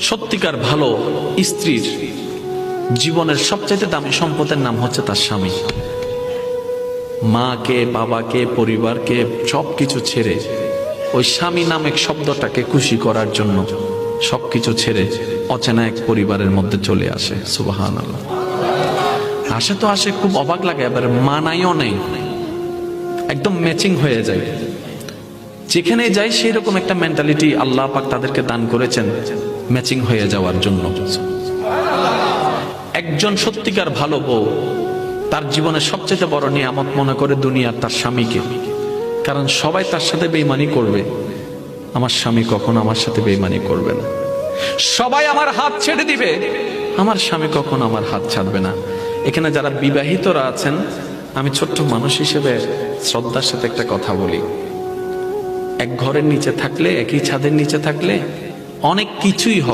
সত্যিকার ভালো স্ত্রীর জীবনের সবচাইতে দামি সম্পদের নাম হচ্ছে তার স্বামী। মাকে, বাবাকে, পরিবারকে সবকিছু ছেড়ে ওই স্বামী নামক শব্দটাকে খুশি করার জন্য সবকিছু ছেড়ে অচেনা এক পরিবারের মধ্যে চলে আসে। সুবহানাল্লাহ। আসে তো আসে, খুব অবাক লাগে, এবার মানাইও নেই, একদম ম্যাচিং হয়ে যায়। যেখানে যাই সেই রকম একটা মেন্টালিটি আল্লাহ পাক তাদেরকে দান করেছেন ম্যাচিং হয়ে যাওয়ার জন্য। একজন সত্যিকার ভালো বউ তার জীবনের সবচেয়ে বড় নিয়ামত মনে করে দুনিয়ার তার স্বামীকে। কারণ সবাই তার সাথে বেঈমানি করবে, আমার স্বামী কখনো আমার সাথে বেঈমানি করবে না। সবাই আমার হাত ছেড়ে দিবে, আমার স্বামী কখনো আমার হাত ছাড়বে না। এখানে যারা বিবাহিতরা আছেন, আমি ছোট্ট মানুষ হিসেবে শ্রদ্ধার সাথে একটা কথা বলি। এক ঘরের নিচে থাকলে, একই ছাদের নিচে থাকলে অনেক কিছুই হবে।